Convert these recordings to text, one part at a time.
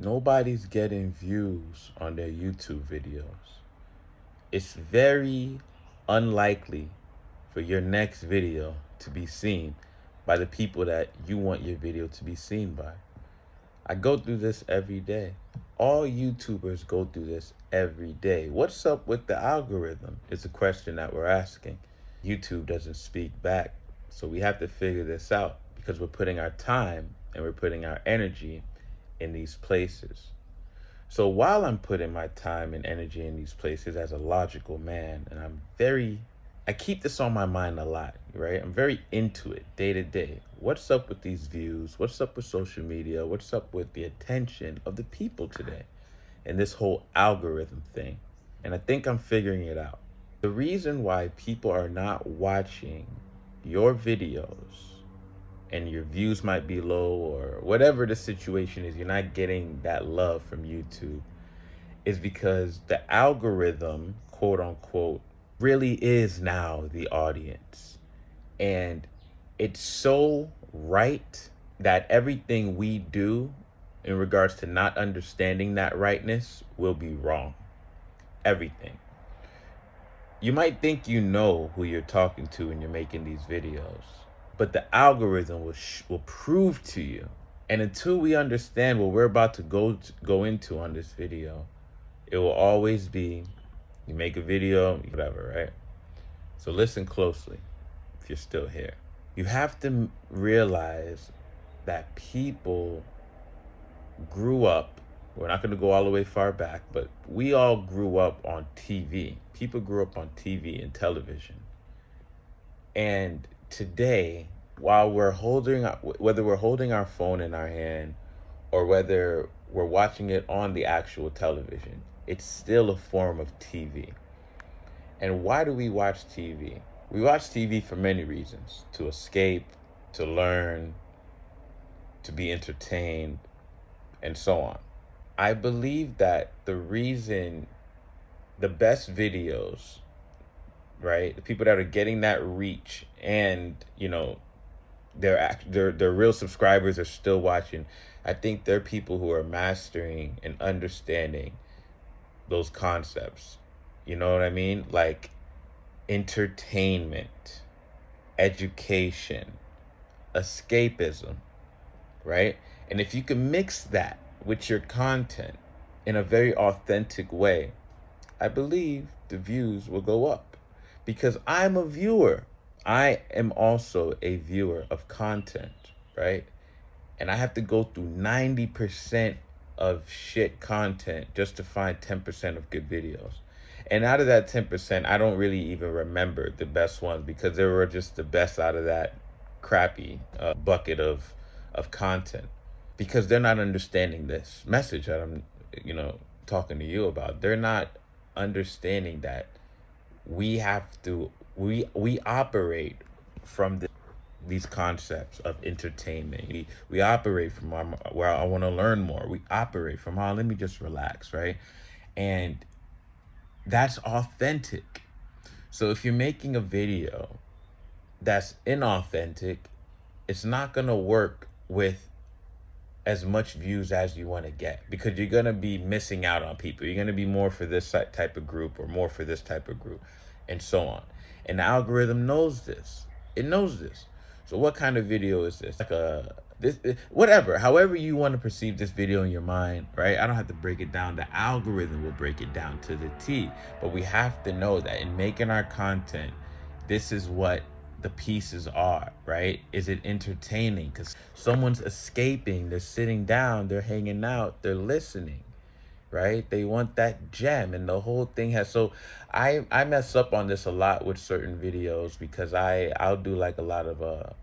Nobody's getting views on their YouTube videos. It's very unlikely for your next video to be seen by the people that you want your video to be seen by. I go through this every day. All YouTubers go through this every day. What's up with the algorithm is a question that we're asking. YouTube doesn't speak back. So we have to figure this out because we're putting our time and we're putting our energy in these places. So while I'm putting my time and energy in these places as a logical man, and I keep this on my mind a lot, right? I'm very into it day to day. What's up with these views? What's up with social media? What's up with the attention of the people today? And this whole algorithm thing. And I think I'm figuring it out. The reason why people are not watching your videos and your views might be low or whatever the situation is, you're not getting that love from YouTube, is because the algorithm, quote unquote, really is now the audience. And it's so right that everything we do in regards to not understanding that rightness will be wrong. Everything. You might think you know who you're talking to when you're making these videos, but the algorithm will prove to you. And until we understand what we're about to go into on this video, it will always be, you make a video, whatever, right? So listen closely if you're still here. You have to realize that people grew up, we're not going to go all the way far back, but we all grew up on TV. People grew up on TV and television. And today, while whether we're holding our phone in our hand or whether we're watching it on the actual television, it's still a form of TV. And why do we watch TV? We watch TV for many reasons: to escape, to learn, to be entertained, and so on. I believe that the best videos, right, the people that are getting that reach and, their real subscribers are still watching, I think they're people who are mastering and understanding those concepts. You know what I mean? Like entertainment, education, escapism, right? And if you can mix that with your content in a very authentic way, I believe the views will go up because I'm a viewer. I am also a viewer of content, right? And I have to go through 90% of shit content just to find 10% of good videos. And out of that 10%, I don't really even remember the best ones because they were just the best out of that crappy bucket of content, because they're not understanding this message that I'm, talking to you about. They're not understanding that we operate from these concepts of entertainment. We operate from where I want to learn more. We operate from let me just relax, right? And that's authentic. So if you're making a video that's inauthentic, it's not going to work with as much views as you want to get, because you're going to be missing out on people. You're going to be more for this type of group or more for this type of group, and so on. And the algorithm knows this. It knows this. So what kind of video is this? Whatever, however you want to perceive this video in your mind, right? I don't have to break it down. The algorithm will break it down to the T. But we have to know that in making our content, this is what the pieces are, right? Is it entertaining? Because someone's escaping, they're sitting down, they're hanging out, they're listening, right? They want that gem, and the whole thing has. So I mess up on this a lot with certain videos because I'll do like a lot of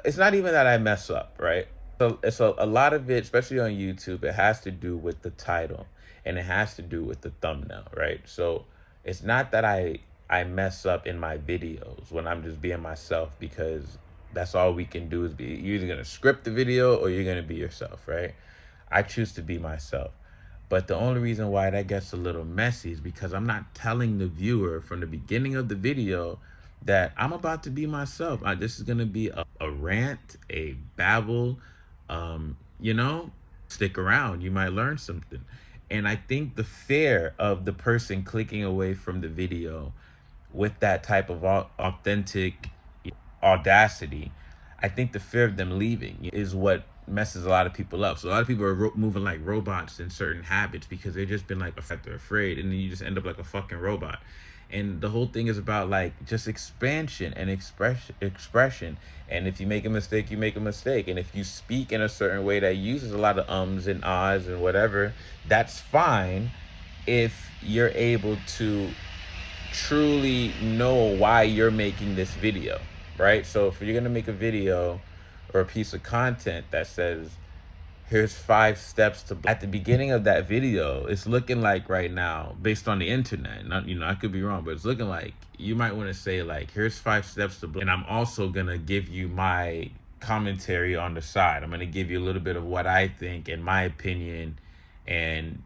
it's not even that I mess up, right? So it's a lot of it, especially on YouTube, it has to do with the title and it has to do with the thumbnail, right? So it's not that I mess up in my videos when I'm just being myself, because that's all we can do is be, you're either going to script the video or you're going to be yourself, right? I choose to be myself. But the only reason why that gets a little messy is because I'm not telling the viewer from the beginning of the video that I'm about to be myself. This is going to be a rant, a babble, stick around. You might learn something. And I think the fear of the person clicking away from the video with that type of authentic audacity, I think the fear of them leaving is what messes a lot of people up. So a lot of people are moving like robots in certain habits because they've just been like they're afraid, and then you just end up like a fucking robot. And the whole thing is about like just expansion and expression. And if you make a mistake, you make a mistake. And if you speak in a certain way that uses a lot of ums and ahs and whatever, that's fine if you're able to truly know why you're making this video, right? So if you're gonna make a video or a piece of content that says, here's 5 steps to, at the beginning of that video, it's looking like right now, based on the internet, not, I could be wrong, but it's looking like you might want to say like, here's 5 steps to, and I'm also gonna give you my commentary on the side. I'm gonna give you a little bit of what I think and my opinion, and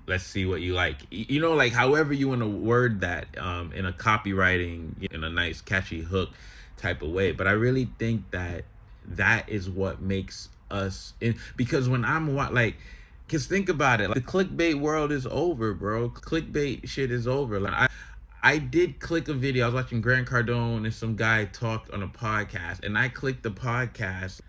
let's see what you like. Like however you want to word that in a copywriting, in a nice catchy hook type of way. But I really think that is what makes us because when I'm because think about it, like, the clickbait world is over, bro. Clickbait shit is over. Like I did click a video. I was watching Grant Cardone and some guy talked on a podcast, and I clicked the podcast.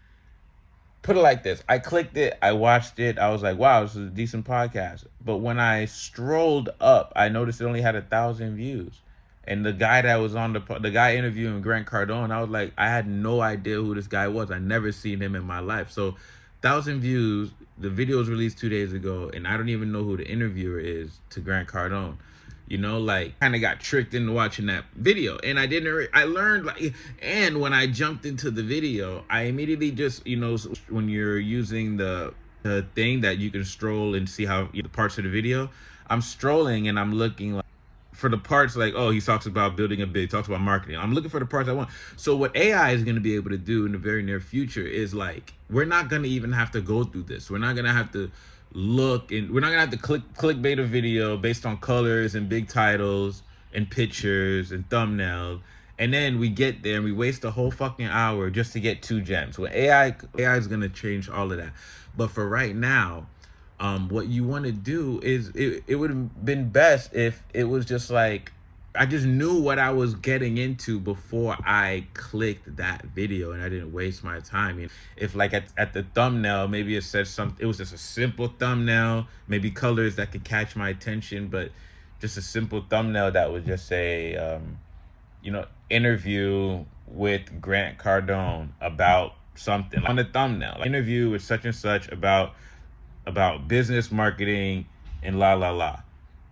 Put it like this, I clicked it, I watched it, I was like, wow, this is a decent podcast. But when I strolled up, I noticed it only had 1,000 views. And the guy that was on the guy interviewing Grant Cardone, I was like, I had no idea who this guy was. I never seen him in my life. So 1,000 views, the video was released 2 days ago, and I don't even know who the interviewer is to Grant Cardone. Like kind of got tricked into watching that video, and I learned like, and when I jumped into the video, I immediately just, when you're using the thing that you can stroll and see how the parts of the video, I'm strolling and I'm looking like for the parts like, oh, he talks about building a bid, talks about marketing. I'm looking for the parts I want. So what AI is going to be able to do in the very near future is like, we're not going to even have to go through this. We're not going to have to look, and we're not gonna have to clickbait a video based on colors and big titles and pictures and thumbnails, and then we get there and we waste a whole fucking hour just to get 2 gems. Well, AI is gonna change all of that, but for right now, what you want to do is it would have been best if it was just like, I just knew what I was getting into before I clicked that video, and I didn't waste my time. If like at the thumbnail, maybe it said something, it was just a simple thumbnail, maybe colors that could catch my attention, but just a simple thumbnail that would just say, interview with Grant Cardone about something on the thumbnail, like, interview with such and such about business, marketing, and la la la.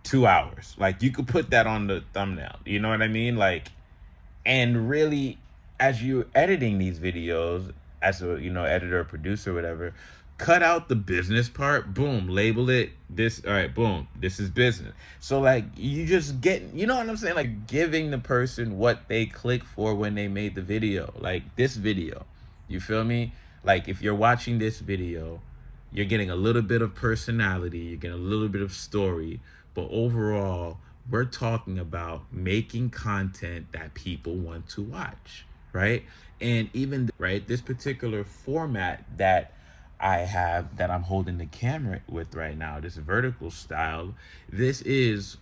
2 hours. Like, you could put that on the thumbnail, you know what I mean? Like, and really, as you're editing these videos, as a editor or producer or whatever, cut out the business part. Boom, label it this. All right, boom, this is business. So like, you just get, you know what I'm saying, like giving the person what they click for when they made the video. Like this video, you feel me? Like if you're watching this video, you're getting a little bit of personality, you're getting a little bit of story. But overall, we're talking about making content that people want to watch, right? And even, right, this particular format that I have, that I'm holding the camera with right now, this vertical style, this is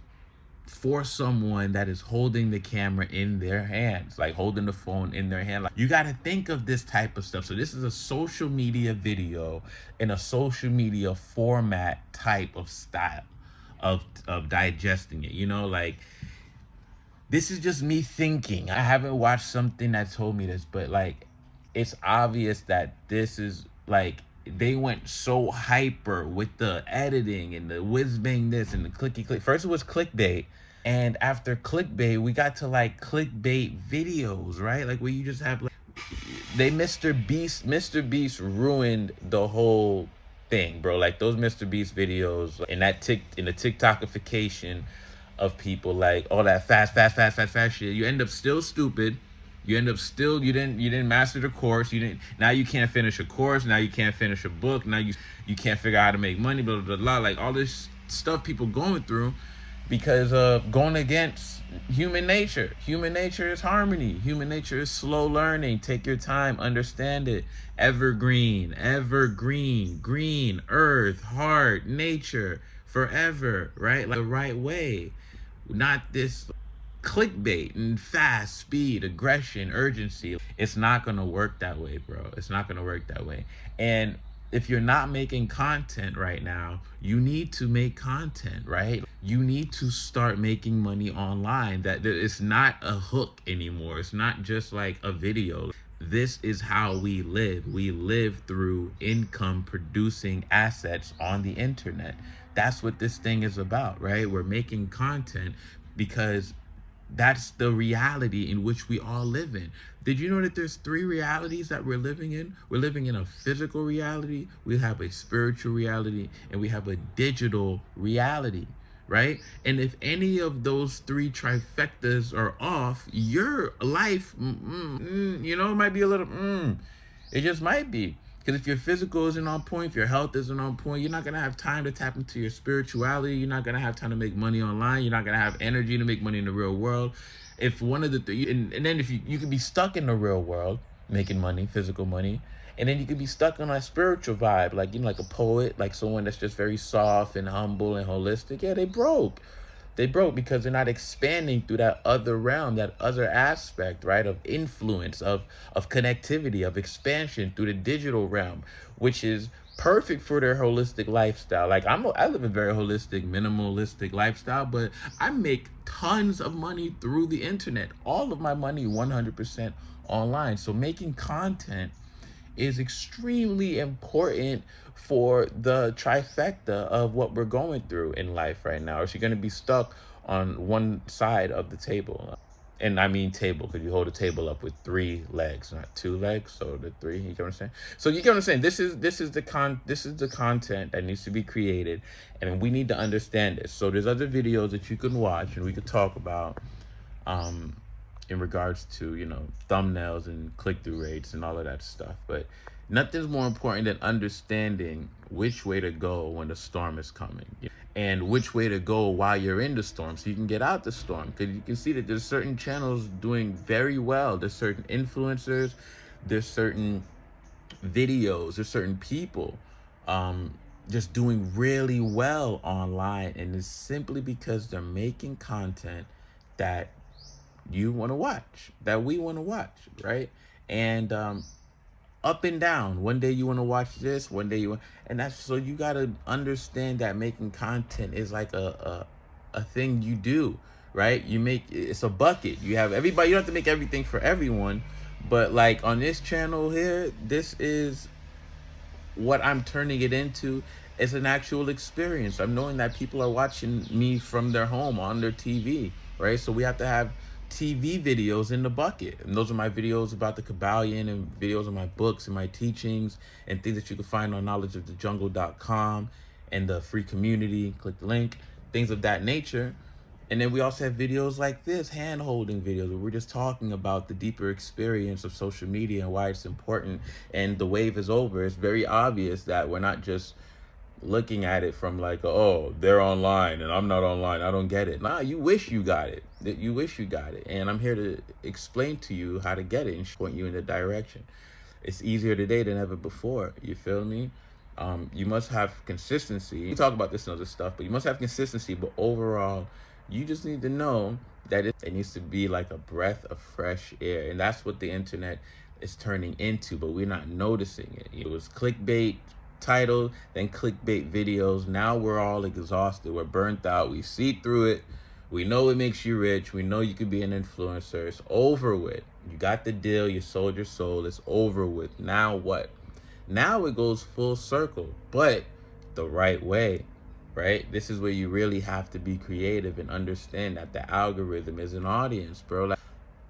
for someone that is holding the camera in their hands, like holding the phone in their hand. Like, you got to think of this type of stuff. So this is a social media video in a social media format type of style of digesting it, like, this is just me thinking. I haven't watched something that told me this, but like, it's obvious that this is like, they went so hyper with the editing and the whiz bang this and the clicky click. First it was clickbait, and after clickbait we got to like clickbait videos, right? Like where you just have like, Mr. Beast ruined the whole thing, bro. Like those Mr. Beast videos in the TikTokification of people, like all that fast shit. You end up still stupid. You end up still, you didn't master the course. Now you can't finish a course. Now you can't finish a book. Now you can't figure out how to make money, blah, blah, blah. Like all this stuff people going through. because of going against human nature. Human nature is harmony. Human nature is slow learning. Take your time, understand it. Evergreen, evergreen, green, earth, heart, nature, forever, right? Like the right way. Not this clickbait and fast speed, aggression, urgency. It's not going to work that way, bro. It's not going to work that way. And if you're not making content right now, you need to make content, right? You need to start making money online. That it's not a hook anymore. It's not just like a video. This is how we live. We live through income producing assets on the internet. That's what this thing is about, right? We're making content because that's the reality in which we all live in. Did you know that there's 3 realities that we're living in? We're living in a physical reality, we have a spiritual reality, and we have a digital reality, right? And if any of those 3 trifectas are off, your life, might be a little, it just might be. Because if your physical isn't on point, if your health isn't on point, you're not going to have time to tap into your spirituality. You're not going to have time to make money online. You're not going to have energy to make money in the real world. If one of the three, and then if you could be stuck in the real world, making money, physical money, and then you could be stuck on a spiritual vibe, like, like a poet, like someone that's just very soft and humble and holistic. Yeah, they broke. They broke because they're not expanding through that other realm, that other aspect, right, of influence, of connectivity, of expansion through the digital realm, which is perfect for their holistic lifestyle. Like I live a very holistic, minimalistic lifestyle, but I make tons of money through the internet. All of my money 100% online. So making content is extremely important for the trifecta of what we're going through in life right now. Or if you're going to be stuck on one side of the table, and I mean table because you hold a table up with 3 legs, not 2 legs, so the 3. You get what I'm saying? So you get what I'm saying? This is the content that needs to be created, and we need to understand this. So there's other videos that you can watch and we could talk about in regards to, thumbnails and click-through rates and all of that stuff. But nothing's more important than understanding which way to go when the storm is coming and which way to go while you're in the storm so you can get out the storm. Because you can see that there's certain channels doing very well. There's certain influencers, there's certain videos, there's certain people just doing really well online. And it's simply because they're making content that you want to watch, that we want to watch, right? And up and down. One day you want to watch this, one day and that's, so you got to understand that making content is like a thing you do, right? It's a bucket. You have everybody, you don't have to make everything for everyone, but like on this channel here, this is what I'm turning it into. Is an actual experience. I'm knowing that people are watching me from their home on their TV, right? So we have to have TV videos in the bucket, and those are my videos about the Kabbalion and videos of my books and my teachings and things that you can find on knowledgeofthejungle.com and the free community. Click the link, things of that nature. And then we also have videos like this, hand-holding videos, where we're just talking about the deeper experience of social media and why it's important. And the wave is over. It's very obvious that we're not just looking at it from like, oh, they're online and I'm not online, I don't get it. Nah, you wish you got it. You wish you got it. And I'm here to explain to you how to get it and point you in the direction. It's easier today than ever before. You feel me? You must have consistency. We talk about this and other stuff, but you must have consistency. But overall, you just need to know that it needs to be like a breath of fresh air. And that's what the internet is turning into, but we're not noticing it. It was clickbait title, then clickbait videos. Now we're all exhausted. We're burnt out. We see through it. We know it makes you rich. We know you could be an influencer. It's over with. You got the deal. You sold your soul. It's over with. Now what? Now it goes full circle, but the right way, right? This is where you really have to be creative and understand that the algorithm is an audience, bro.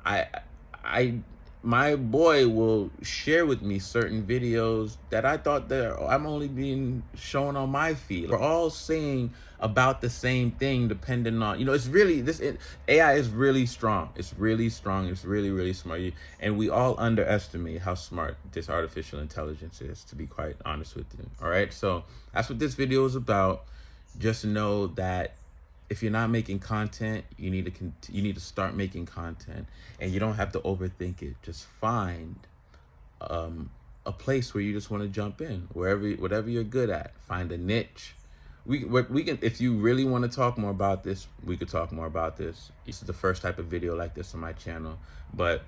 Like my boy will share with me certain videos that I thought that I'm only being shown on my feed. We're all saying about the same thing, depending on, it's really, AI is really strong. It's really strong. It's really, really smart. And we all underestimate how smart this artificial intelligence is, to be quite honest with you. All right. So that's what this video is about. Just know that if you're not making content, you need to start making content, and you don't have to overthink it. Just find a place where you just want to jump in, whatever you're good at. Find a niche. We can, if you really want to talk more about this, we could talk more about this. This is the first type of video like this on my channel, but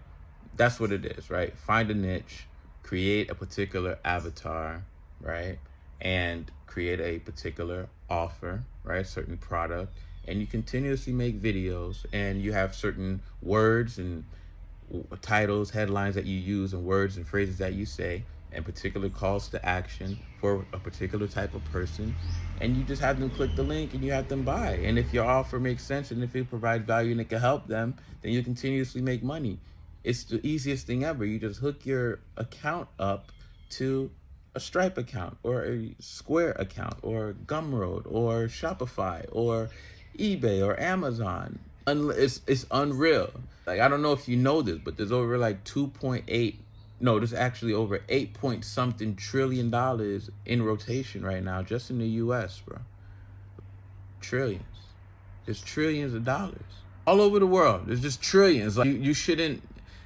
that's what it is, right? Find a niche, create a particular avatar, right? And create a particular offer, right? Certain product, and you continuously make videos, and you have certain words and titles, headlines that you use, and words and phrases that you say, and particular calls to action for a particular type of person, and you just have them click the link and you have them buy. And if your offer makes sense and if it provides value and it can help them, then you continuously make money. It's the easiest thing ever. You just hook your account up to a Stripe account or a Square account or Gumroad or Shopify or eBay or Amazon. It's unreal. Like, I don't know if you know this, but there's over like there's actually over 8 point something trillion dollars in rotation right now, just in the US, bro. Trillions. There's trillions of dollars all over the world. There's just trillions. Like, you shouldn't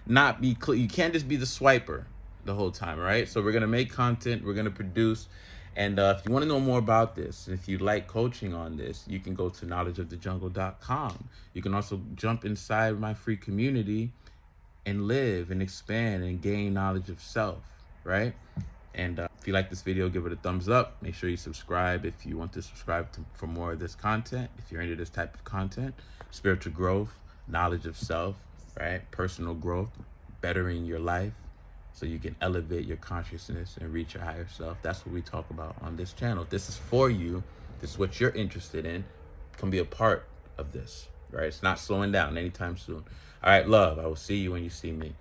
not be you can't just be the swiper the whole time, right? So we're gonna make content, we're gonna produce, and if you want to know more about this, if you'd like coaching on this, you can go to knowledgeofthejungle.com. You can also jump inside my free community and live and expand and gain knowledge of self, right? And if you like this video, give it a thumbs up. Make sure you subscribe if you want to subscribe for more of this content. If you're into this type of content, spiritual growth, knowledge of self, right? Personal growth, bettering your life so you can elevate your consciousness and reach your higher self. That's what we talk about on this channel. This is for you. This is what you're interested in. Can be a part of this, right? It's not slowing down anytime soon. All right, love. I will see you when you see me.